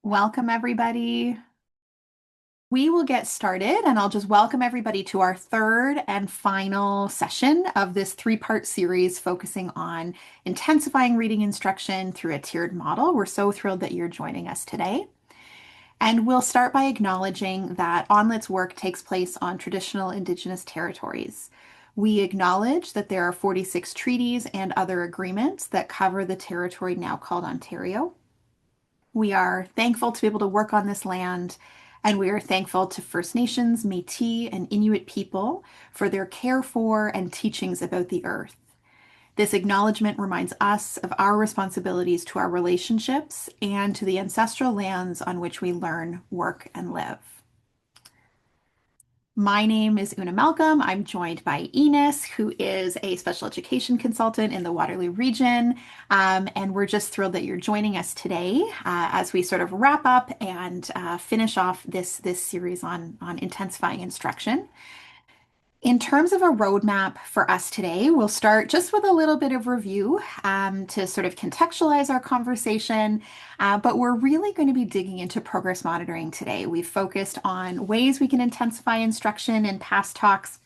Welcome, everybody. We will get started, and I'll just welcome everybody to our third and final session of this three-part series focusing on intensifying reading instruction through a tiered model. We're so thrilled that you're joining us today. And we'll start by acknowledging that ONLIT's work takes place on traditional Indigenous territories. We acknowledge that there are 46 treaties and other agreements that cover the territory now called Ontario. We are thankful to be able to work on this land, and we are thankful to First Nations, Métis, and Inuit people for their care for and teachings about the earth. This acknowledgement reminds us of our responsibilities to our relationships and to the ancestral lands on which we learn, work, and live. My name is Una Malcolm. I'm joined by Ines, who is a special education consultant in the Waterloo region. And we're just thrilled that you're joining us today as we sort of wrap up and finish off this series on intensifying instruction. In terms of a roadmap for us today, we'll start just with a little bit of review to sort of contextualize our conversation, but we're really going to be digging into progress monitoring today. We've focused on ways we can intensify instruction in past talks.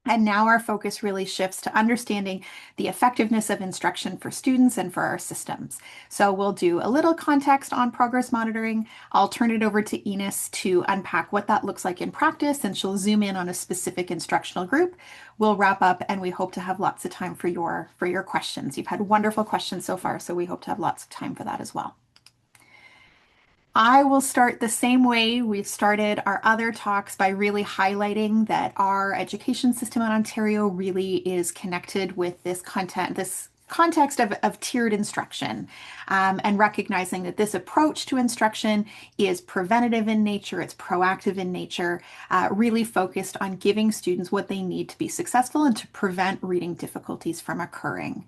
And now our focus really shifts to understanding the effectiveness of instruction for students and for our systems. So we'll do a little context on progress monitoring. I'll turn it over to Ines to unpack what that looks like in practice, and she'll zoom in on a specific instructional group. We'll wrap up, and we hope to have lots of time for your questions. You've had wonderful questions so far, so we hope to have lots of time for that as well. I will start the same way we've started our other talks by really highlighting that our education system in Ontario really is connected with this context of tiered instruction, and recognizing that this approach to instruction is preventative in nature, it's proactive in nature, really focused on giving students what they need to be successful and to prevent reading difficulties from occurring.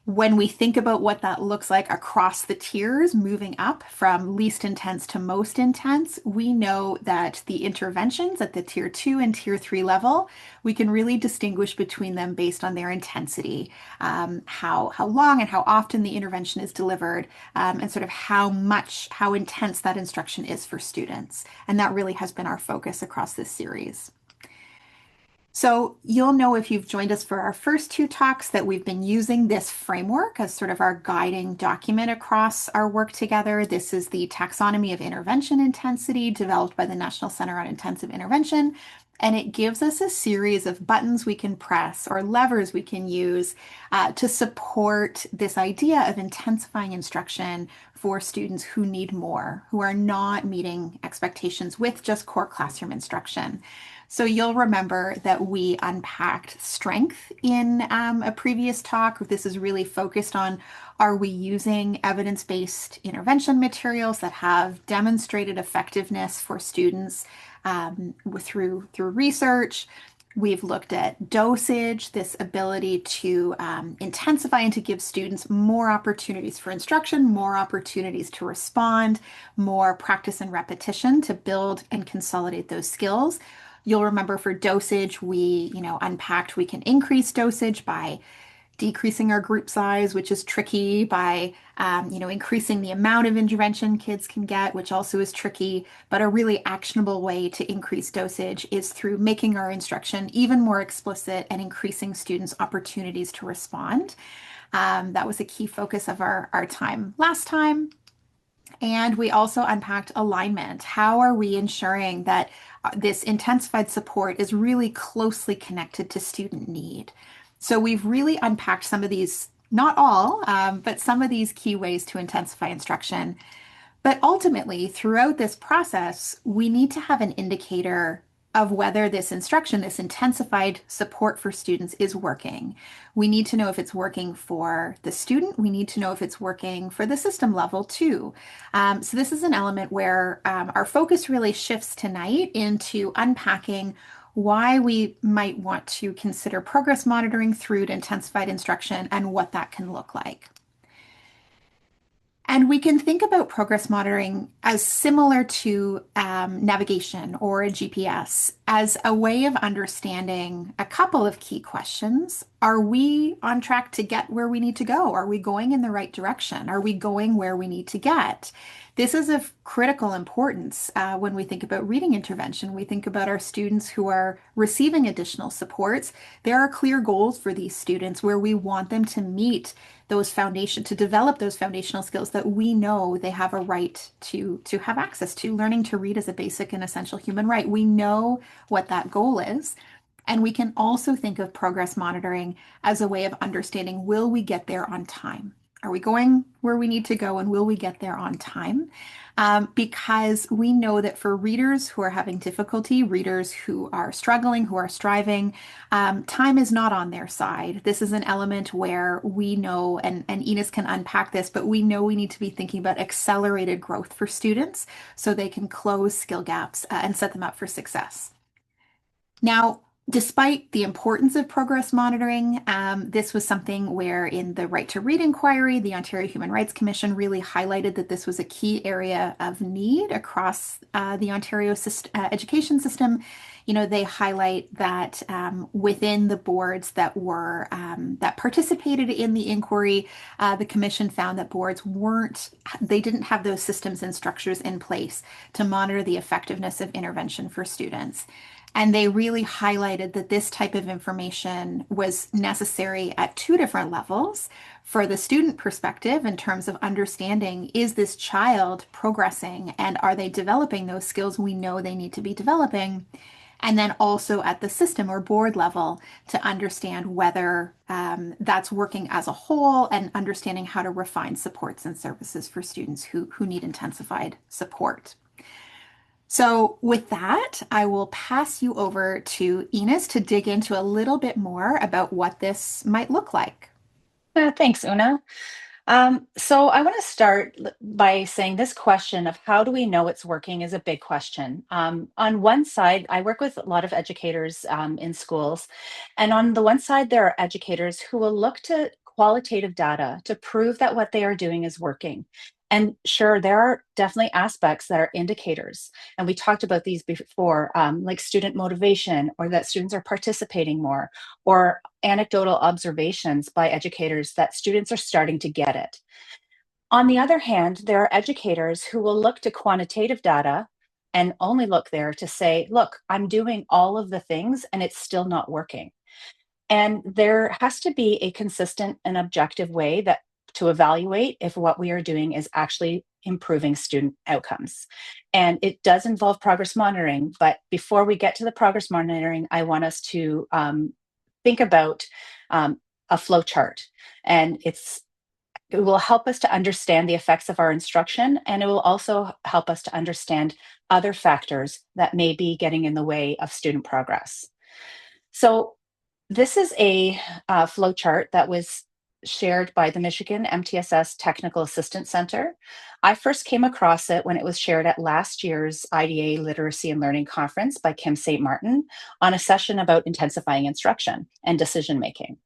When we think about what that looks like across the tiers, moving up from least intense to most intense, we know that the interventions at the tier 2 and tier 3 level, we can really distinguish between them based on their intensity, how long and how often the intervention is delivered, and sort of how intense that instruction is for students. And that really has been our focus across this series. So you'll know if you've joined us for our first two talks that we've been using this framework as sort of our guiding document across our work together. This is the Taxonomy of Intervention Intensity developed by the National Center on Intensive Intervention. And it gives us a series of buttons we can press or levers we can use to support this idea of intensifying instruction for students who need more, who are not meeting expectations with just core classroom instruction. So you'll remember that we unpacked strength in a previous talk. This is really focused on, are we using evidence-based intervention materials that have demonstrated effectiveness for students through research? We've looked at dosage, this ability to intensify and to give students more opportunities for instruction, more opportunities to respond, more practice and repetition to build and consolidate those skills. You'll remember for dosage, we unpacked we can increase dosage by decreasing our group size, which is tricky, by increasing the amount of intervention kids can get, which also is tricky. But a really actionable way to increase dosage is through making our instruction even more explicit and increasing students' opportunities to respond. That was a key focus of our time last time. And we also unpacked alignment. How are we ensuring that this intensified support is really closely connected to student need? So we've really unpacked some of these, not all, but some of these key ways to intensify instruction. But ultimately, throughout this process, we need to have an indicator of whether this instruction, this intensified support for students is working. We need to know if it's working for the student. We need to know if it's working for the system level too. So this is an element where our focus really shifts tonight into unpacking why we might want to consider progress monitoring through to intensified instruction and what that can look like. And we can think about progress monitoring as similar to navigation or a GPS as a way of understanding a couple of key questions. Are we on track to get where we need to go? Are we going in the right direction? Are we going where we need to get? This is of critical importance when we think about reading intervention. We think about our students who are receiving additional supports. There are clear goals for these students where we want them to meet to develop those foundational skills that we know they have a right to have access to. Learning to read is a basic and essential human right. We know what that goal is. And we can also think of progress monitoring as a way of understanding, will we get there on time? Are we going where we need to go, and will we get there on time? Because we know that for readers who are having difficulty, readers who are struggling, who are striving, time is not on their side. This is an element where we know, and Ines can unpack this, but we know we need to be thinking about accelerated growth for students so they can close skill gaps and set them up for success. Now, despite the importance of progress monitoring, this was something where in the Right to Read inquiry, the Ontario Human Rights Commission really highlighted that this was a key area of need across the Ontario education system. You know, they highlight that within the boards that participated in the inquiry, the commission found that they didn't have those systems and structures in place to monitor the effectiveness of intervention for students. And they really highlighted that this type of information was necessary at two different levels. For the student perspective, in terms of understanding, is this child progressing and are they developing those skills we know they need to be developing? And then also at the system or board level to understand whether that's working as a whole and understanding how to refine supports and services for students who need intensified support. So, with that, I will pass you over to Ines to dig into a little bit more about what this might look like. Thanks, Una. So I want to start by saying this question of how do we know it's working is a big question. On one side, I work with a lot of educators in schools, and on the one side, there are educators who will look to qualitative data to prove that what they are doing is working. And sure, there are definitely aspects that are indicators. And we talked about these before, like student motivation, or that students are participating more, or anecdotal observations by educators that students are starting to get it. On the other hand, there are educators who will look to quantitative data and only look there to say, look, I'm doing all of the things and it's still not working. And there has to be a consistent and objective way that to evaluate if what we are doing is actually improving student outcomes. And it does involve progress monitoring. But before we get to the progress monitoring, I want us to think about a flow chart. And it will help us to understand the effects of our instruction, and it will also help us to understand other factors that may be getting in the way of student progress. So this is a flow chart that was shared by the Michigan MTSS Technical Assistance Center. I first came across it when it was shared at last year's IDA Literacy and Learning Conference by Kim St. Martin on a session about intensifying instruction and decision making.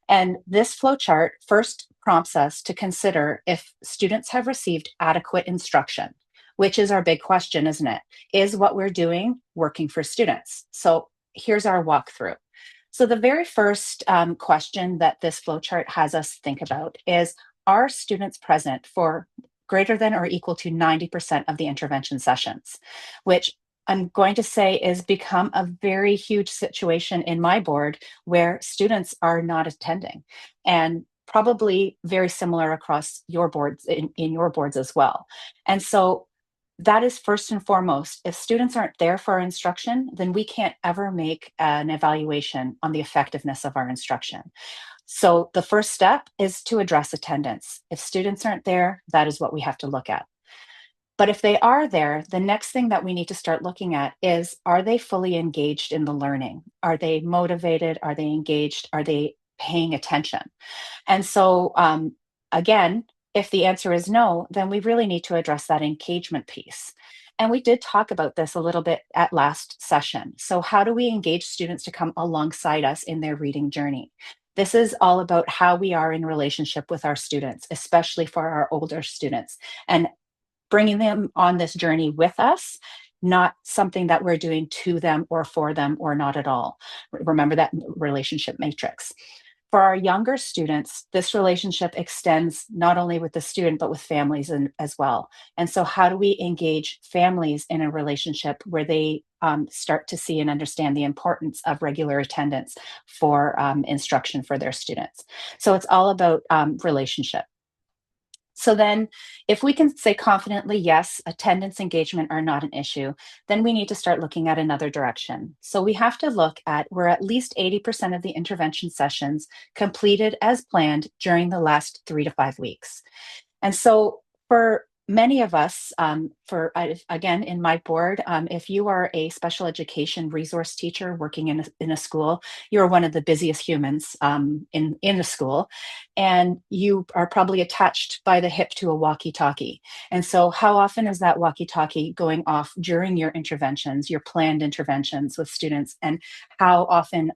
And this flowchart first prompts us to consider if students have received adequate instruction, which is our big question, isn't it? Is what we're doing working for students? So here's our walkthrough. So the very first question that this flowchart has us think about is, are students present for greater than or equal to 90% of the intervention sessions, which I'm going to say is become a very huge situation in my board where students are not attending, and probably very similar across your boards in your boards as well. And so that is first and foremost. If students aren't there for our instruction, then we can't ever make an evaluation on the effectiveness of our instruction. So the first step is to address attendance. If students aren't there, that is what we have to look at. But if they are there, the next thing that we need to start looking at is, are they fully engaged in the learning? Are they motivated? Are they engaged? Are they paying attention? And so, again, if the answer is no, then we really need to address that engagement piece. And we did talk about this a little bit at last session. So how do we engage students to come alongside us in their reading journey? This is all about how we are in relationship with our students, especially for our older students, and bringing them on this journey with us, not something that we're doing to them or for them or not at all. Remember that relationship matrix. For our younger students, this relationship extends not only with the student, but with families as well. And so, how do we engage families in a relationship where they start to see and understand the importance of regular attendance for instruction for their students? So, it's all about relationship. So then, if we can say confidently, yes, attendance engagement are not an issue, then we need to start looking at another direction. So we have to look at where at least 80% of the intervention sessions completed as planned during the last 3 to 5 weeks. And so for many of us, again, in my board, if you are a special education resource teacher working in a school, you're one of the busiest humans in the school, and you are probably attached by the hip to a walkie-talkie. And so how often is that walkie-talkie going off during your interventions, your planned interventions with students? And how often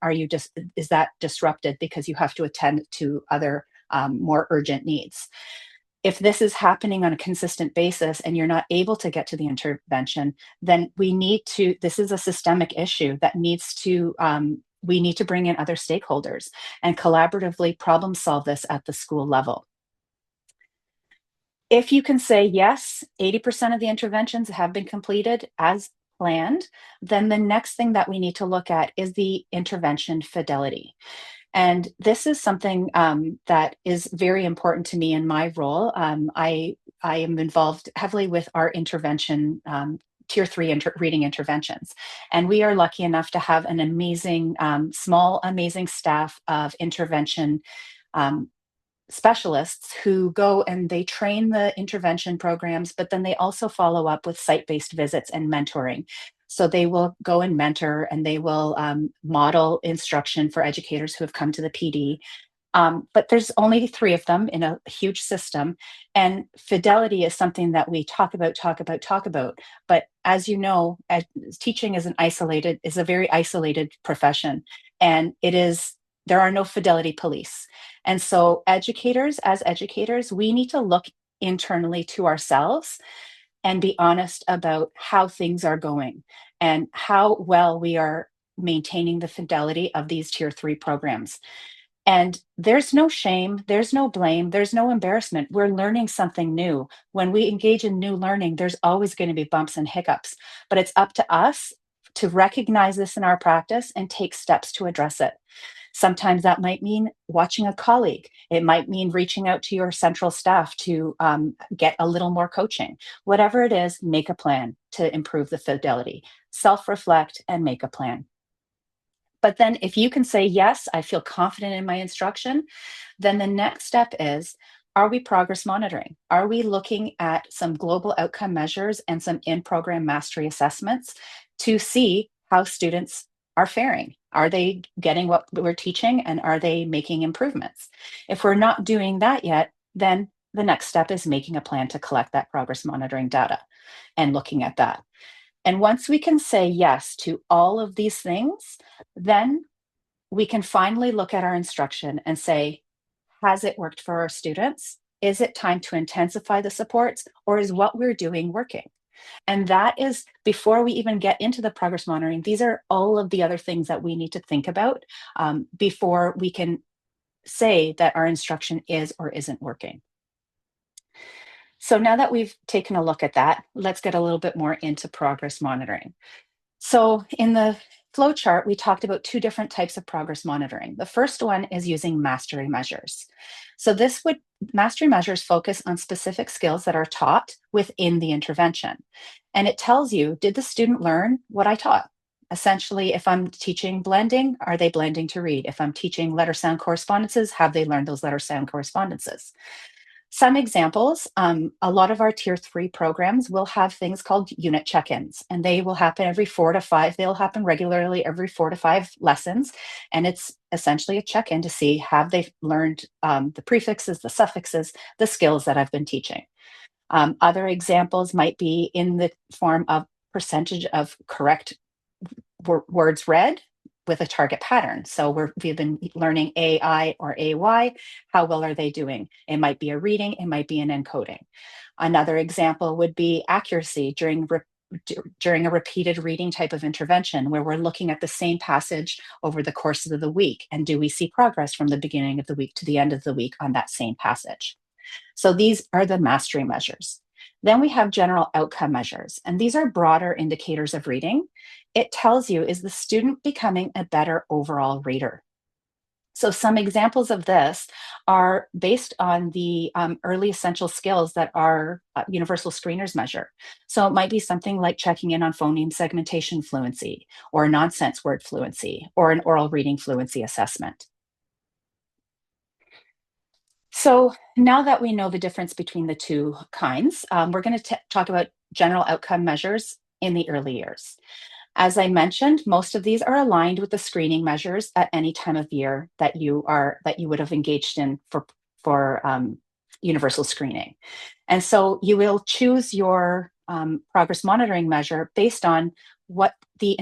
is that disrupted because you have to attend to other more urgent needs? If this is happening on a consistent basis and you're not able to get to the intervention, then this is a systemic issue that we need to bring in other stakeholders and collaboratively problem solve this at the school level. If you can say, yes, 80% of the interventions have been completed as planned, then the next thing that we need to look at is the intervention fidelity. And this is something that is very important to me in my role. I am involved heavily with our intervention, tier three reading interventions. And we are lucky enough to have an amazing, amazing staff of intervention um, specialists who go and they train the intervention programs, but then they also follow up with site-based visits and mentoring. So they will go and mentor and they will model instruction for educators who have come to the PD. But there's only 3 of them in a huge system. And fidelity is something that we talk about. But as you know, teaching is a very isolated profession. And there are no fidelity police. And so as educators, we need to look internally to ourselves and be honest about how things are going and how well we are maintaining the fidelity of these tier 3 programs. And there's no shame, there's no blame, there's no embarrassment. We're learning something new. When we engage in new learning, there's always going to be bumps and hiccups, but it's up to us to recognize this in our practice and take steps to address it. Sometimes that might mean watching a colleague. It might mean reaching out to your central staff to get a little more coaching. Whatever it is, make a plan to improve the fidelity. Self-reflect and make a plan. But then if you can say, yes, I feel confident in my instruction, then the next step is, are we progress monitoring? Are we looking at some global outcome measures and some in-program mastery assessments to see how students are faring? Are they getting what we're teaching and are they making improvements? If we're not doing that yet, then the next step is making a plan to collect that progress monitoring data and looking at that. And once we can say yes to all of these things, then we can finally look at our instruction and say, has it worked for our students? Is it time to intensify the supports, or is what we're doing working? And that is before we even get into the progress monitoring. These are all of the other things that we need to think about before we can say that our instruction is or isn't working. So now that we've taken a look at that, let's get a little bit more into progress monitoring. So in the flow chart, we talked about 2 different types of progress monitoring. The first one is using mastery measures. So mastery measures focus on specific skills that are taught within the intervention. And it tells you, did the student learn what I taught? Essentially, if I'm teaching blending, are they blending to read? If I'm teaching letter sound correspondences, have they learned those letter sound correspondences? Some examples, a lot of our tier 3 programs will have things called unit check-ins, and they will happen every 4 to 5. They'll happen regularly every 4 to 5 lessons. And it's essentially a check-in to see, have they learned the prefixes, the suffixes, the skills that I've been teaching. Other examples might be in the form of percentage of correct words read with a target pattern. So we've been learning AI or AY. How well are they doing? It might be a reading, it might be an encoding. Another example would be accuracy during during a repeated reading type of intervention where we're looking at the same passage over the course of the week. And do we see progress from the beginning of the week to the end of the week on that same passage? So these are the mastery measures. Then we have general outcome measures, and these are broader indicators of reading. It tells you, is the student becoming a better overall reader? So some examples of this are based on the early essential skills that our universal screeners measure. So it might be something like checking in on phoneme segmentation fluency, or nonsense word fluency, or an oral reading fluency assessment. So now that we know the difference between the two kinds, we're going to talk about general outcome measures in the early years. As I mentioned, most of these are aligned with the screening measures at any time of year that you would have engaged in for universal screening. And so you will choose your progress monitoring measure based on what the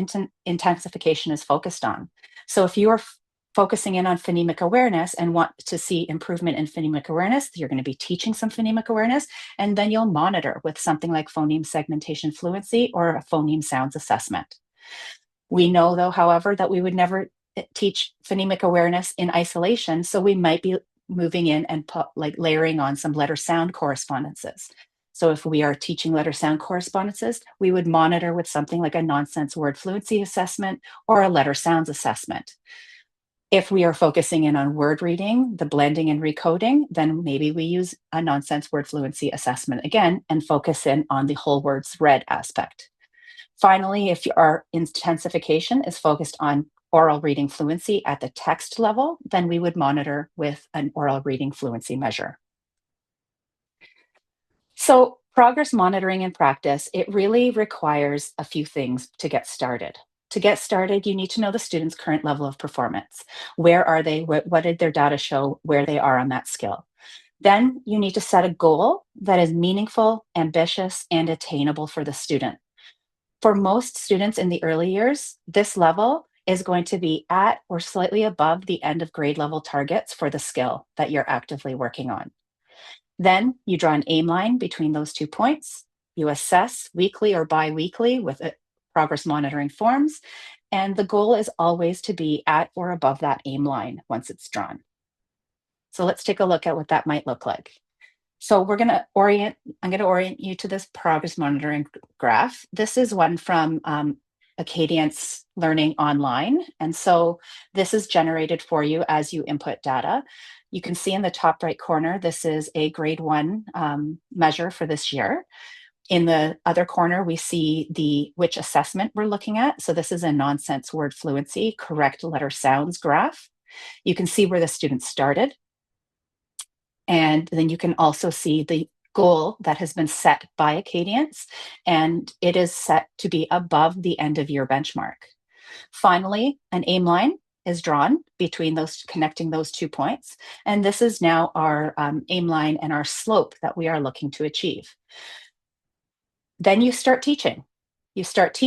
intensification is focused on. So if you are focusing in on phonemic awareness and want to see improvement in phonemic awareness, you're going to be teaching some phonemic awareness, and then you'll monitor with something like phoneme segmentation fluency or a phoneme sounds assessment. We know, though, however, that we would never teach phonemic awareness in isolation, so we might be moving in and layering on some letter sound correspondences. So if we are teaching letter sound correspondences, we would monitor with something like a nonsense word fluency assessment or a letter sounds assessment. If we are focusing in on word reading, the blending and recoding, then maybe we use a nonsense word fluency assessment again and focus in on the whole words read aspect. Finally, if our intensification is focused on oral reading fluency at the text level, then we would monitor with an oral reading fluency measure. So progress monitoring in practice, it really requires a few things to get started. To get started, you need to know the student's current level of performance. Where are they? What did their data show where they are on that skill? Then you need to set a goal that is meaningful, ambitious, and attainable for the student. For most students in the early years, this level is going to be at or slightly above the end of grade level targets for the skill that you're actively working on. Then you draw an aim line between those 2 points. You assess weekly or bi-weekly with progress monitoring forms, and the goal is always to be at or above that aim line once it's drawn. So let's take a look at what that might look like. So I'm going to orient you to this progress monitoring graph. This is one from Acadience Learning Online. And so this is generated for you as you input data. You can see in the top right corner, this is a grade 1 measure for this year. In the other corner, we see which assessment we're looking at. So this is a nonsense word fluency, correct letter sounds graph. You can see where the student started. And then you can also see the goal that has been set by Acadience, and it is set to be above the end of year benchmark. Finally, an aim line is drawn between connecting those 2 points. And this is now our aim line and our slope that we are looking to achieve. Then you start teaching. You start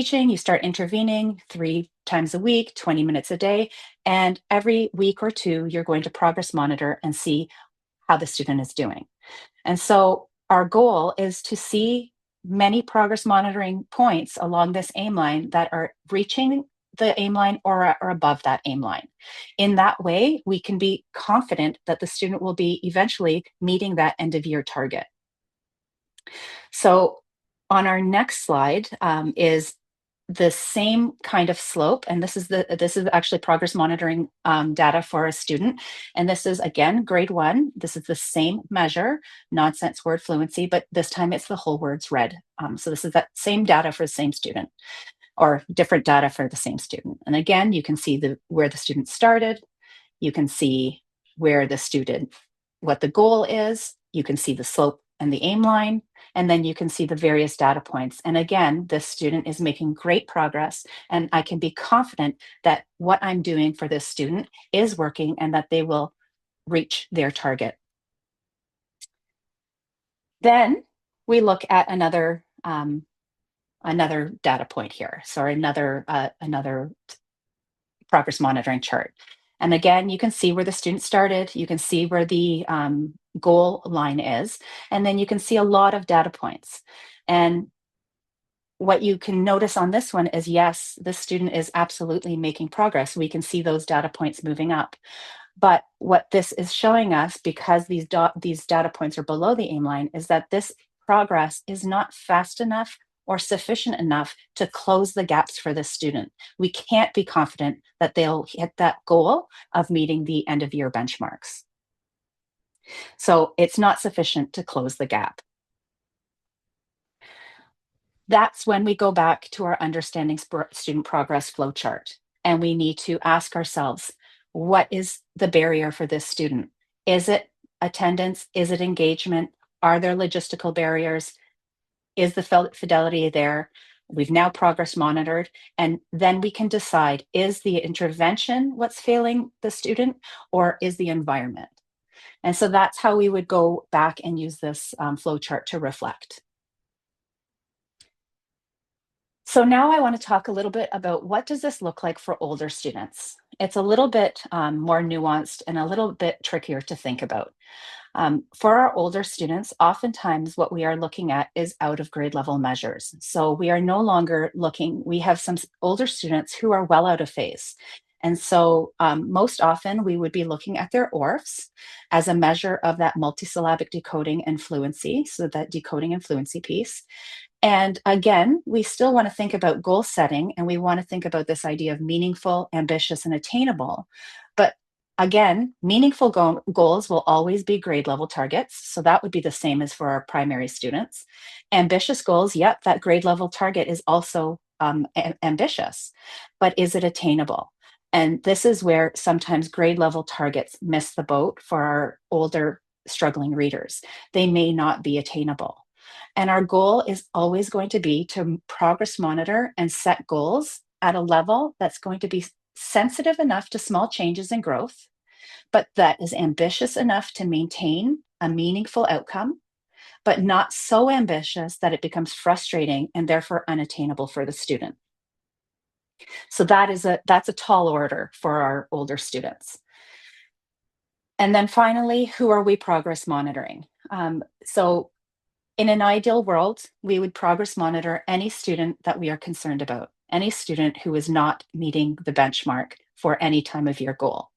intervening 3 times a week, 20 minutes a day. And every week or two, you're going to progress monitor and see how the student is doing. And so our goal is to see many progress monitoring points along this aim line that are reaching the aim line or above that aim line. In that way, we can be confident that the student will be eventually meeting that end of year target. So on our next slide is the same kind of slope, and this is actually progress monitoring data for a student, and this is again grade 1. This is the same measure, nonsense word fluency, but this time it's the whole words read. So this is that same data for the same student, or different data for the same student. And again, you can see where the student started. You can see what the goal is. You can see the slope and the aim line, and then you can see the various data points. And again, this student is making great progress, and I can be confident that what I'm doing for this student is working and that they will reach their target. Then we look at another data point here. So another progress monitoring chart. And again, you can see where the student started. You can see where the goal line is. And then you can see a lot of data points. And what you can notice on this one is, yes, this student is absolutely making progress. We can see those data points moving up. But what this is showing us, because these data points are below the aim line, is that this progress is not fast enough or sufficient enough to close the gaps for this student. We can't be confident that they'll hit that goal of meeting the end of year benchmarks. So it's not sufficient to close the gap. That's when we go back to our understanding student progress flowchart, and we need to ask ourselves, what is the barrier for this student? Is it attendance? Is it engagement? Are there logistical barriers? Is the fidelity there? We've now progress monitored, and then we can decide, is the intervention what's failing the student, or is the environment? And so that's how we would go back and use this flowchart to reflect. So now I want to talk a little bit about, what does this look like for older students? It's a little bit more nuanced and a little bit trickier to think about. For our older students, oftentimes what we are looking at is out of grade level measures. So we are no longer looking, we have some older students who are well out of phase. And so most often we would be looking at their ORFs as a measure of that multisyllabic decoding and fluency, so that decoding and fluency piece. And again, we still want to think about goal setting, and we want to think about this idea of meaningful, ambitious, and attainable. But again, meaningful goals will always be grade level targets. So that would be the same as for our primary students. Ambitious goals, yep, that grade level target is also ambitious, but is it attainable? And this is where sometimes grade level targets miss the boat for our older struggling readers. They may not be attainable. And our goal is always going to be to progress monitor and set goals at a level that's going to be sensitive enough to small changes in growth, but that is ambitious enough to maintain a meaningful outcome, but not so ambitious that it becomes frustrating and therefore unattainable for the student. So that's a tall order for our older students. And then finally, who are we progress monitoring? So in an ideal world, we would progress monitor any student that we are concerned about, any student who is not meeting the benchmark for any time of year goal.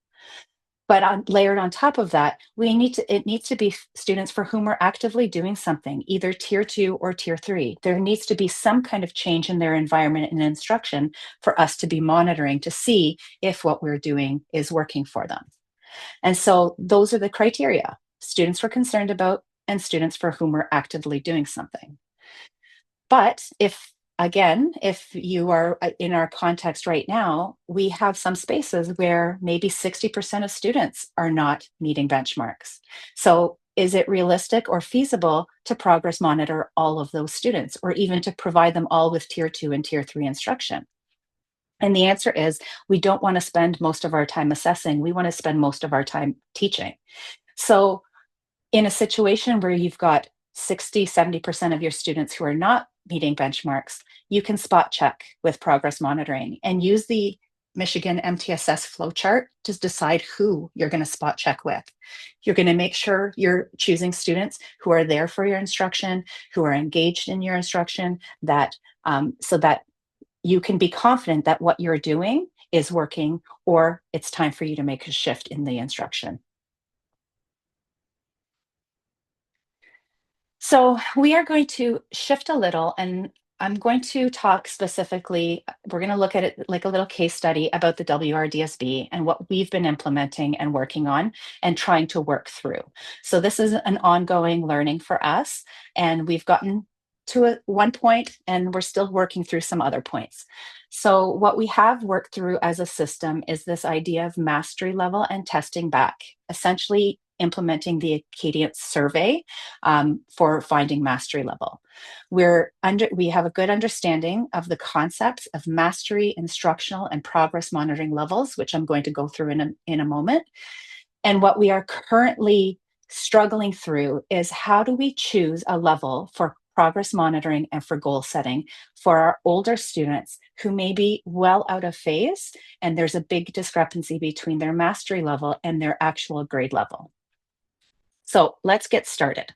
But layered on top of that, it needs to be students for whom we're actively doing something, either tier 2 or tier 3. There needs to be some kind of change in their environment and instruction for us to be monitoring to see if what we're doing is working for them. And so those are the criteria: students we're concerned about and students for whom we're actively doing something. But if you are in our context right now, we have some spaces where maybe 60% of students are not meeting benchmarks. So is it realistic or feasible to progress monitor all of those students, or even to provide them all with tier 2 and tier 3 instruction? And the answer is, we don't want to spend most of our time assessing. We want to spend most of our time teaching. So in a situation where you've got 60, 70% of your students who are not meeting benchmarks, you can spot check with progress monitoring and use the Michigan MTSS flowchart to decide who you're going to spot check with. You're going to make sure you're choosing students who are there for your instruction, who are engaged in your instruction, so that you can be confident that what you're doing is working, or it's time for you to make a shift in the instruction. So we are going to shift a little, and I'm going to talk specifically, we're going to look at it like a little case study about the WRDSB and what we've been implementing and working on and trying to work through. So this is an ongoing learning for us, and we've gotten to one point and we're still working through some other points. So what we have worked through as a system is this idea of mastery level and testing back, essentially implementing the Acadience survey for finding mastery level. We have a good understanding of the concepts of mastery, instructional, and progress monitoring levels, which I'm going to go through in a moment. And what we are currently struggling through is, how do we choose a level for progress monitoring and for goal setting for our older students who may be well out of phase, and there's a big discrepancy between their mastery level and their actual grade level. So let's get started.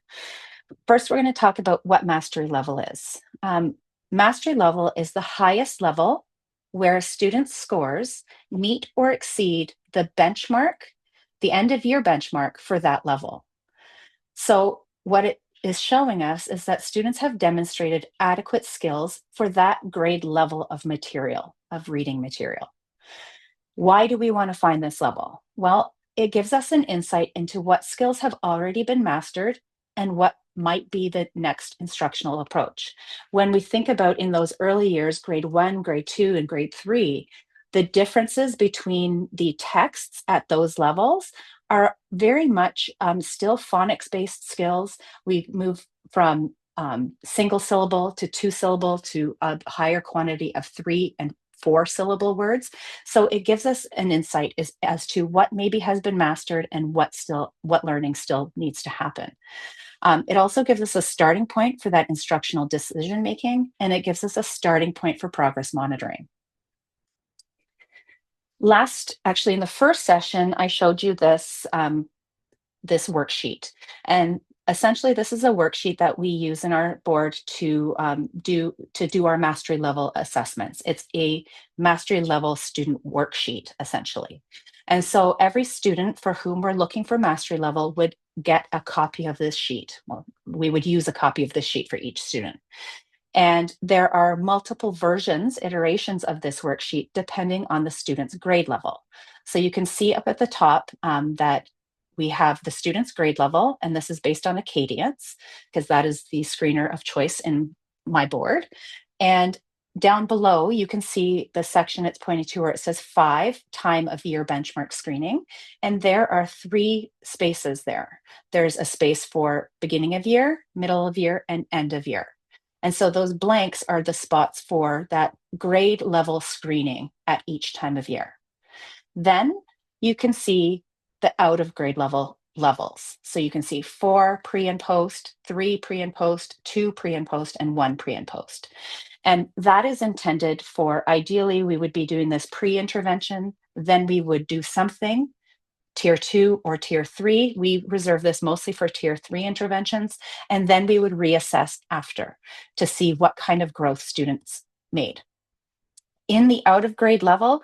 First, we're going to talk about what mastery level is. Mastery level is the highest level where a student's scores meet or exceed the benchmark, the end of year benchmark for that level. So, what it is showing us is that students have demonstrated adequate skills for that grade level of material, of reading material. Why do we want to find this level? Well, it gives us an insight into what skills have already been mastered and what might be the next instructional approach. When we think about in those early years, grade 1, grade 2, and grade 3, the differences between the texts at those levels are very much still phonics based skills. We move from single syllable to two syllable to a higher quantity of 3 and 4 syllable words. So it gives us an insight as to what maybe has been mastered and what learning still needs to happen. It also gives us a starting point for that instructional decision making, and it gives us a starting point for progress monitoring. Actually, in the first session, I showed you this worksheet, and essentially, this is a worksheet that we use in our board to do our mastery level assessments. It's a mastery level student worksheet, essentially. And so every student for whom we're looking for mastery level would get a copy of this sheet. Well, we would use a copy of this sheet for each student. And there are multiple versions, iterations of this worksheet, depending on the student's grade level. So you can see up at the top that we have the student's grade level, and this is based on Acadience, because that is the screener of choice in my board. And down below, you can see the section it's pointing to where it says 5 time of year benchmark screening. And there are 3 spaces there. There's a space for beginning of year, middle of year, and end of year. And so those blanks are the spots for that grade level screening at each time of year. Then you can see the out of grade level levels. So you can see 4 pre and post, 3 pre and post, 2 pre and post, and 1 pre and post. And that is intended for, ideally, we would be doing this pre-intervention, then we would do something tier 2 or tier 3. We reserve this mostly for tier 3 interventions, and then we would reassess after to see what kind of growth students made. In the out of grade level,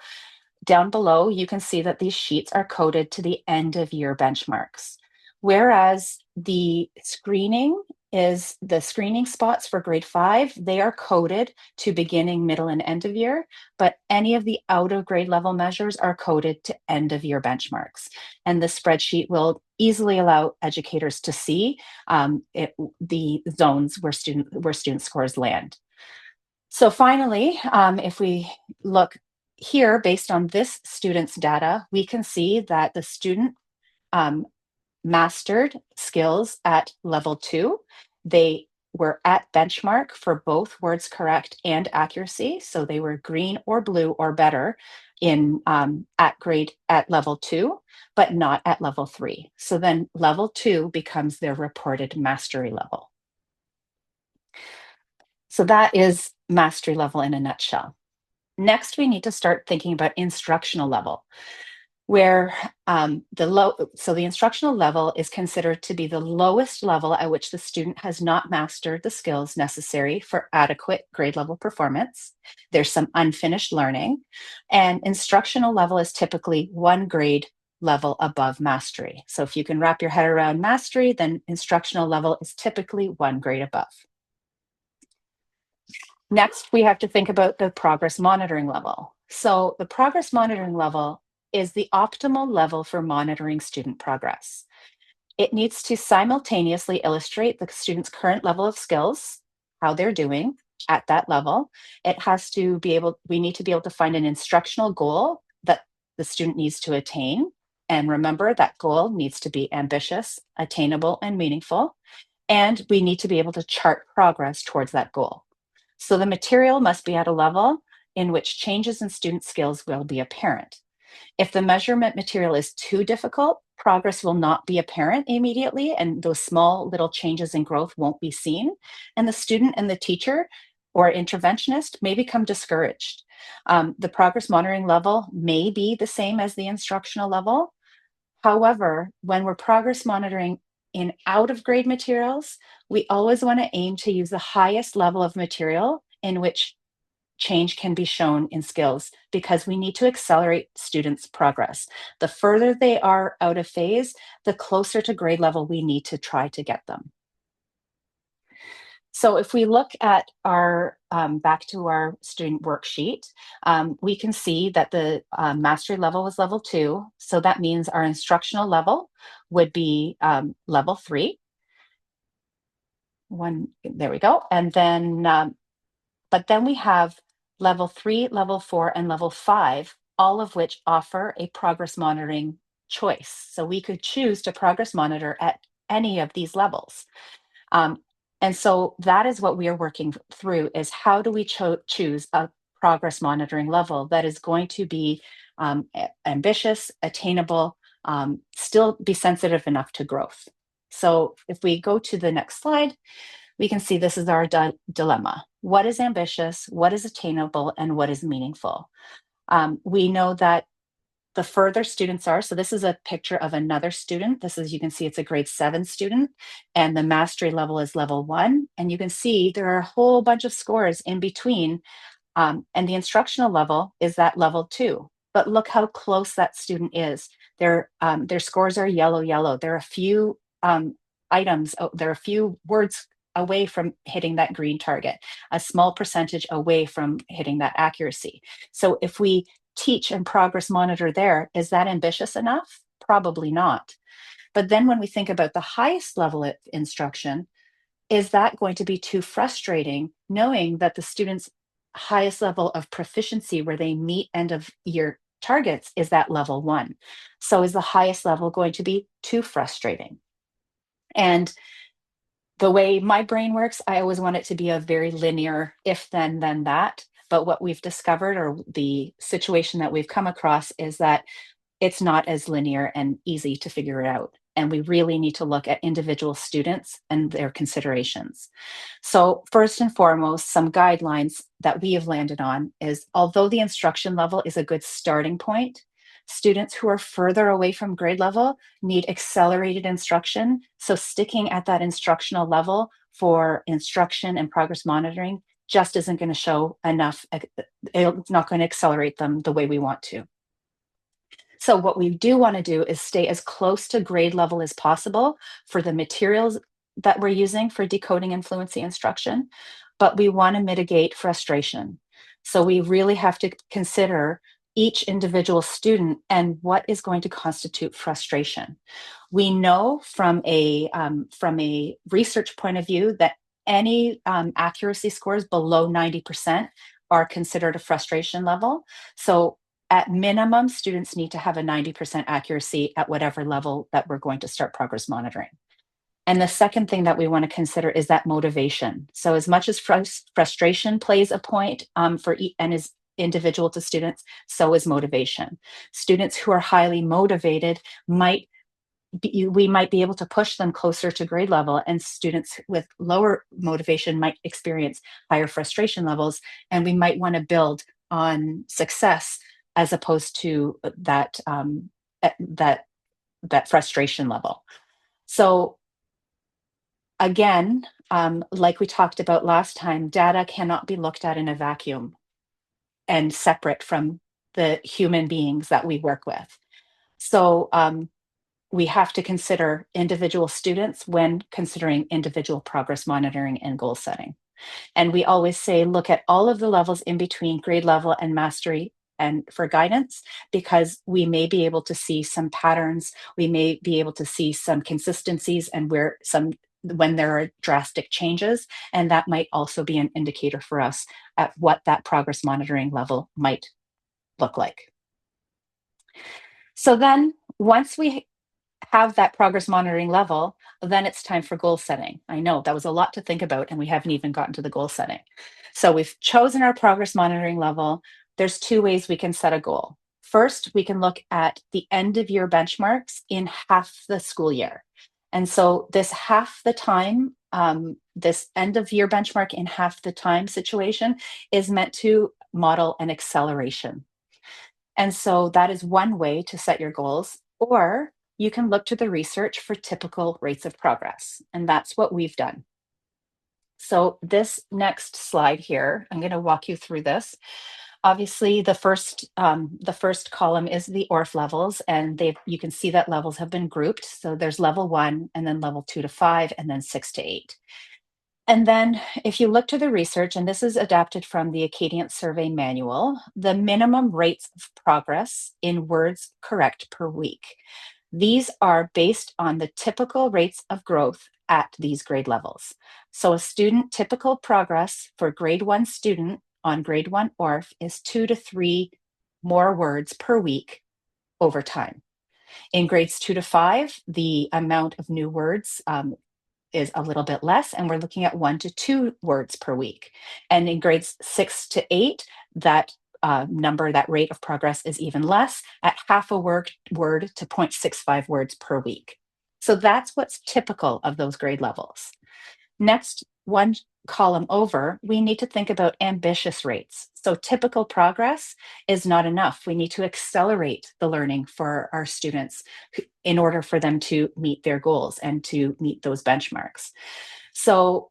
down below, you can see that these sheets are coded to the end of year benchmarks, whereas the screening spots for grade 5, they are coded to beginning, middle, and end of year, but any of the out of grade level measures are coded to end of year benchmarks. And the spreadsheet will easily allow educators to see the zones where student scores land. So finally, if we look here, based on this student's data, we can see that the student mastered skills at level 2. They were at benchmark for both words correct and accuracy. So they were green or blue or better at level 2, but not at level 3. So then level 2 becomes their reported mastery level. So that is mastery level in a nutshell. Next, we need to start thinking about instructional level, where the instructional level is considered to be the lowest level at which the student has not mastered the skills necessary for adequate grade level performance. There's some unfinished learning, and instructional level is typically 1 grade level above mastery. So if you can wrap your head around mastery, then instructional level is typically 1 grade above. Next, we have to think about the progress monitoring level. So the progress monitoring level is the optimal level for monitoring student progress. It needs to simultaneously illustrate the student's current level of skills, how they're doing at that level. We need to be able to find an instructional goal that the student needs to attain. And remember, that goal needs to be ambitious, attainable, and meaningful. And we need to be able to chart progress towards that goal. So the material must be at a level in which changes in student skills will be apparent. If the measurement material is too difficult, progress will not be apparent immediately, and those small little changes in growth won't be seen. And the student and the teacher or interventionist may become discouraged. The progress monitoring level may be the same as the instructional level. However, when we're progress monitoring in out of grade materials, we always want to aim to use the highest level of material in which change can be shown in skills, because we need to accelerate students' progress. The further they are out of phase, the closer to grade level we need to try to get them. So if we look at our back to our student worksheet, we can see that the mastery level was level 2. So that means our instructional level would be level 3. There we go. And then, but then we have level 3, level 4, and level 5, all of which offer a progress monitoring choice. So we could choose to progress monitor at any of these levels. Um, and so that is what we are working through, is how do we choose a progress monitoring level that is going to be ambitious, attainable, still be sensitive enough to growth. So if we go to the next slide, we can see this is our dilemma. What is ambitious, what is attainable, and what is meaningful? We know that the further students are, so this is a picture of another student. This is, you can see it's a grade 7 student, and the mastery level is level 1. And you can see there are a whole bunch of scores in between, and the instructional level is that level 2. But look how close that student is. Their scores are yellow. There are a few items, there are a few words away from hitting that green target, a small percentage away from hitting that accuracy. So if we teach and progress monitor there, is that ambitious enough? Probably not. But then when we think about the highest level of instruction, is that going to be too frustrating, knowing that the student's highest level of proficiency where they meet end of year targets is that level 1? So is the highest level going to be too frustrating? And the way my brain works, I always want it to be a very linear if then that. But what we've discovered, or the situation that we've come across, is that it's not as linear and easy to figure it out. And we really need to look at individual students and their considerations. So first and foremost, some guidelines that we have landed on is, although the instruction level is a good starting point, students who are further away from grade level need accelerated instruction. So sticking at that instructional level for instruction and progress monitoring just isn't going to show enough. It's not going to accelerate them the way we want to. So what we do want to do is stay as close to grade level as possible for the materials that we're using for decoding and fluency instruction, but we want to mitigate frustration. So we really have to consider each individual student and what is going to constitute frustration. We know from a research point of view that any accuracy scores below 90% are considered a frustration level. So at minimum, students need to have a 90% accuracy at whatever level that we're going to start progress monitoring. And the second thing that we want to consider is that motivation. So as much as frustration plays a point and is individual to students, so is motivation. Students who are highly motivated we might be able to push them closer to grade level, and students with lower motivation might experience higher frustration levels, and we might want to build on success as opposed to that frustration level. So again, like we talked about last time, data cannot be looked at in a vacuum and separate from the human beings that we work with. So we have to consider individual students when considering individual progress monitoring and goal setting. And we always say, look at all of the levels in between grade level and mastery and for guidance, because we may be able to see some patterns, we may be able to see some consistencies and when there are drastic changes, and that might also be an indicator for us at what that progress monitoring level might look like. So then once we have that progress monitoring level, then it's time for goal setting. I know that was a lot to think about, and we haven't even gotten to the goal setting. So we've chosen our progress monitoring level. There's 2 ways we can set a goal. First, we can look at the end of year benchmarks in half the school year. And so this half the time, this end of year benchmark in half the time situation is meant to model an acceleration. And so that is one way to set your goals, or you can look to the research for typical rates of progress. And that's what we've done. So this next slide here, I'm going to walk you through this. Obviously, the first column is the ORF levels, and you can see that levels have been grouped. So there's level 1, and then level 2 to 5, and then 6 to 8. And then if you look to the research, and this is adapted from the Acadian Survey Manual, the minimum rates of progress in words correct per week. These are based on the typical rates of growth at these grade levels. So a student typical progress for grade 1 student on grade 1 ORF is 2 to 3 more words per week over time. In grades 2 to 5, the amount of new words is a little bit less, and we're looking at 1 to 2 words per week. And in grades 6 to 8, that that rate of progress is even less, at half a word to 0.65 words per week. So that's what's typical of those grade levels. Next, one column over, we need to think about ambitious rates. So typical progress is not enough. We need to accelerate the learning for our students in order for them to meet their goals and to meet those benchmarks. So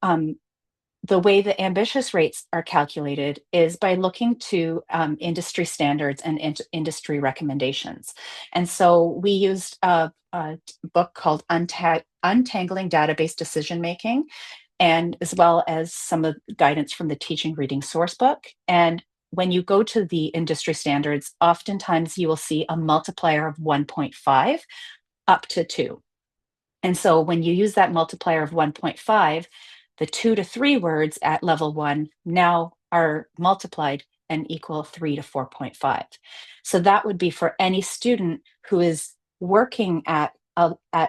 the way the ambitious rates are calculated is by looking to industry standards and industry recommendations. And so we used a book called Untangling Database Decision Making, and as well as some of the guidance from the Teaching Reading Sourcebook. And when you go to the industry standards, oftentimes you will see a multiplier of 1.5 up to 2. And so when you use that multiplier of 1.5, the 2 to 3 words at level 1 now are multiplied and equal 3 to 4.5. So that would be for any student who is working at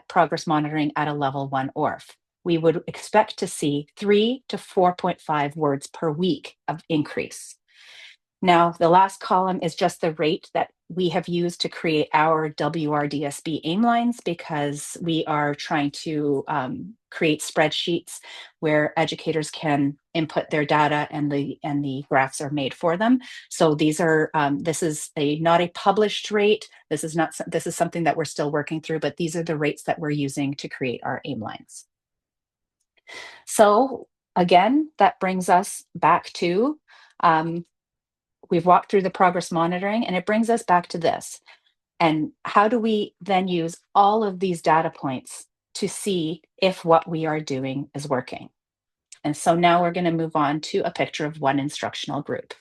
progress monitoring at a level 1 ORF. We would expect to see 3 to 4.5 words per week of increase. Now, the last column is just the rate that we have used to create our WRDSB aim lines, because we are trying to create spreadsheets where educators can input their data and the graphs are made for them. So these are this is not a published rate. This is something that we're still working through, but these are the rates that we're using to create our aim lines. So again, that brings us back to we've walked through the progress monitoring, and it brings us back to this. And how do we then use all of these data points to see if what we are doing is working? And so now we're going to move on to a picture of one instructional group.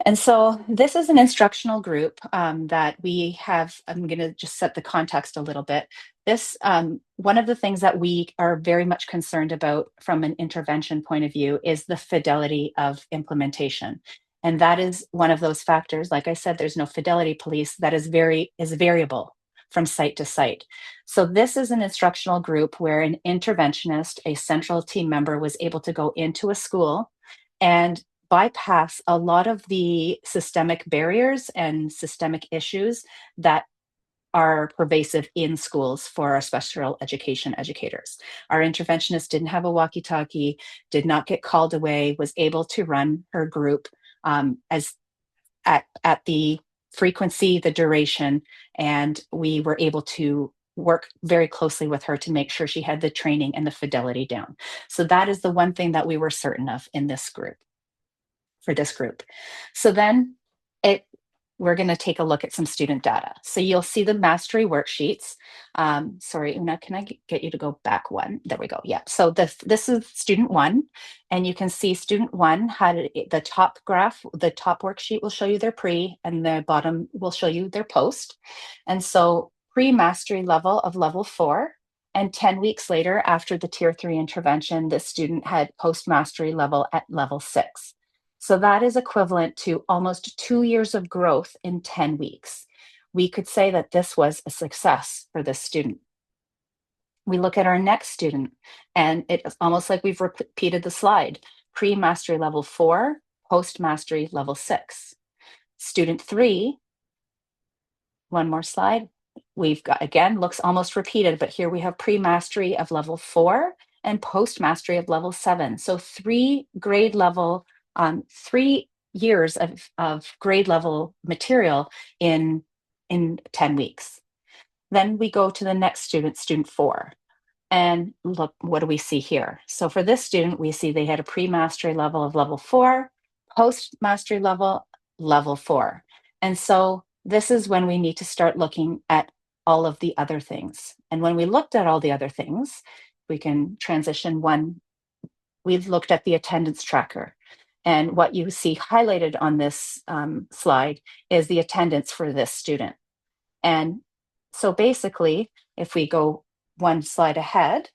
And so this is an instructional group that we have. I'm going to just set the context a little bit. This, one of the things that we are very much concerned about from an intervention point of view is the fidelity of implementation. And that is one of those factors. Like I said, there's no fidelity police. That is variable from site to site. So this is an instructional group where an interventionist, a central team member, was able to go into a school and bypass a lot of the systemic barriers and systemic issues that are pervasive in schools for our special education educators. Our interventionist didn't have a walkie-talkie, did not get called away, was able to run her group as at the frequency, the duration, and we were able to work very closely with her to make sure she had the training and the fidelity down. So that is the one thing that we were certain of in this group, for this group. So then we're going to take a look at some student data. So you'll see the mastery worksheets. Sorry, Una, can I get you to go back one? There we go. Yeah. So this is student 1, and you can see student 1 had the top graph. The top worksheet will show you their pre, and the bottom will show you their post. And so pre-mastery level of level 4. And 10 weeks later, after the tier 3 intervention, the student had post-mastery level at level 6. So that is equivalent to almost 2 years of growth in 10 weeks. We could say that this was a success for this student. We look at our next student, and it's almost like we've repeated the slide. Pre-mastery level 4, post-mastery level 6. Student 3, one more slide. We've got, again, looks almost repeated, but here we have pre-mastery of level 4 and post-mastery of level 7. So 3 grade level 3 years of grade level material in 10 weeks. Then we go to the next student, student 4. And look, what do we see here? So for this student, we see they had a pre-mastery level of level 4, post-mastery level, level 4. And so this is when we need to start looking at all of the other things. And when we looked at all the other things, we can transition one. We've looked at the attendance tracker. And what you see highlighted on this slide is the attendance for this student. And so basically, if we go one slide ahead,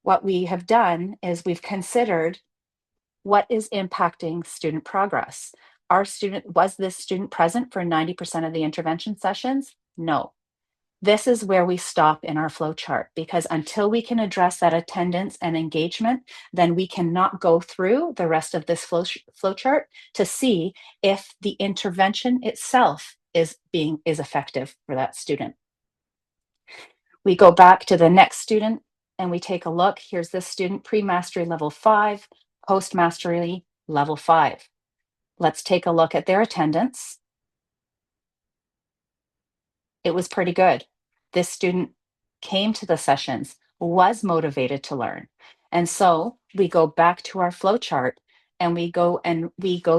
what we have done is we've considered what is impacting student progress. Was this student present for 90% of the intervention sessions? No. This is where we stop in our flow chart, because until we can address that attendance and engagement, then we cannot go through the rest of this flow chart to see if the intervention itself is effective for that student. We go back to the next student and we take a look. Here's this student, pre-mastery level 5, post-mastery level 5. Let's take a look at their attendance. It was pretty good. This student came to the sessions, was motivated to learn. And so we go back to our flow chart and we go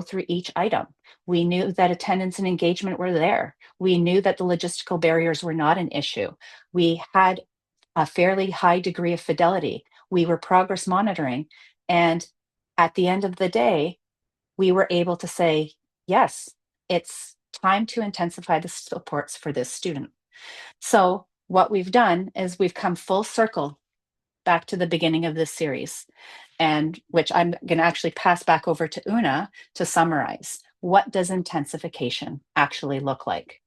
through each item. We knew that attendance and engagement were there. We knew that the logistical barriers were not an issue. We had a fairly high degree of fidelity. We were progress monitoring. And at the end of the day, we were able to say, yes, it's time to intensify the supports for this student. So what we've done is we've come full circle back to the beginning of this series, and which I'm going to actually pass back over to Una to summarize. What does intensification actually look like?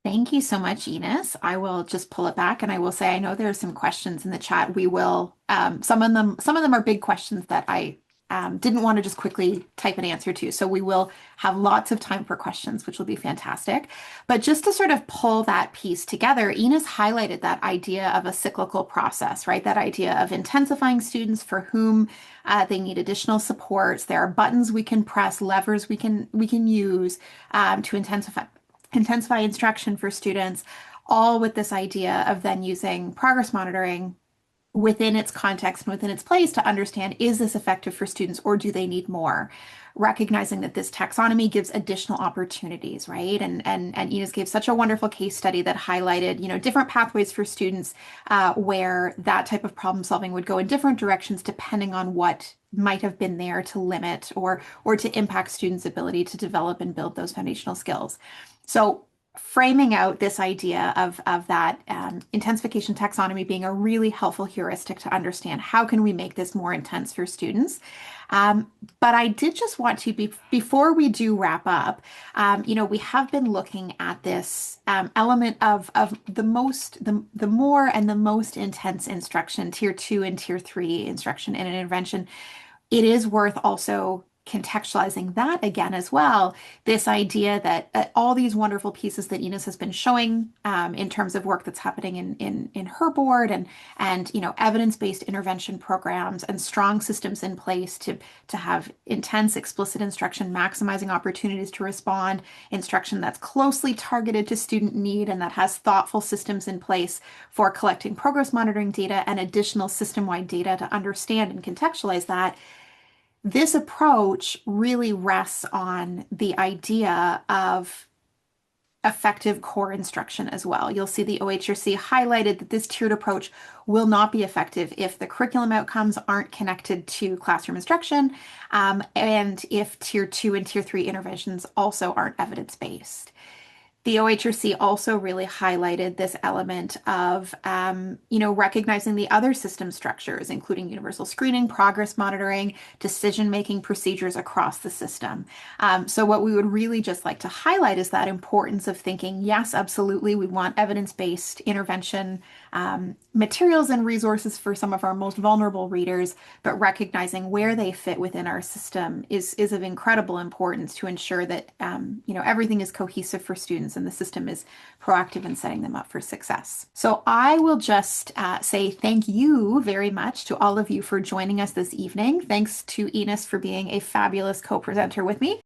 Thank you so much, Ines. I will just pull it back and I will say I know there are some questions in the chat. We will some of them are big questions that I didn't want to just quickly type an answer to. So we will have lots of time for questions, which will be fantastic. But just to sort of pull that piece together, Ines highlighted that idea of a cyclical process, right? That idea of intensifying students for whom they need additional supports. There are buttons we can press, levers we can use to intensify instruction for students, all with this idea of then using progress monitoring within its context and within its place to understand, is this effective for students or do they need more? Recognizing that this taxonomy gives additional opportunities, right? And Ines gave such a wonderful case study that highlighted, different pathways for students where that type of problem solving would go in different directions depending on what might have been there to limit or to impact students' ability to develop and build those foundational skills. So framing out this idea of that intensification taxonomy being a really helpful heuristic to understand how can we make this more intense for students. But I did just want to before we do wrap up, we have been looking at this element of the more and the most intense instruction, tier 2 and tier 3 instruction in an intervention. It is worth also contextualizing that again as well. This idea that all these wonderful pieces that Ines has been showing in terms of work that's happening in her board and evidence-based intervention programs and strong systems in place to have intense explicit instruction, maximizing opportunities to respond, instruction that's closely targeted to student need and that has thoughtful systems in place for collecting progress monitoring data and additional system-wide data to understand and contextualize that. This approach really rests on the idea of effective core instruction as well. You'll see the OHRC highlighted that this tiered approach will not be effective if the curriculum outcomes aren't connected to classroom instruction, and if tier 2 and tier 3 interventions also aren't evidence-based. The OHRC also really highlighted this element of, recognizing the other system structures, including universal screening, progress monitoring, decision-making procedures across the system. So what we would really just like to highlight is that importance of thinking, yes, absolutely, we want evidence-based intervention materials and resources for some of our most vulnerable readers, but recognizing where they fit within our system is of incredible importance to ensure that, everything is cohesive for students and the system is proactive in setting them up for success. So I will just say thank you very much to all of you for joining us this evening. Thanks to Ines for being a fabulous co-presenter with me.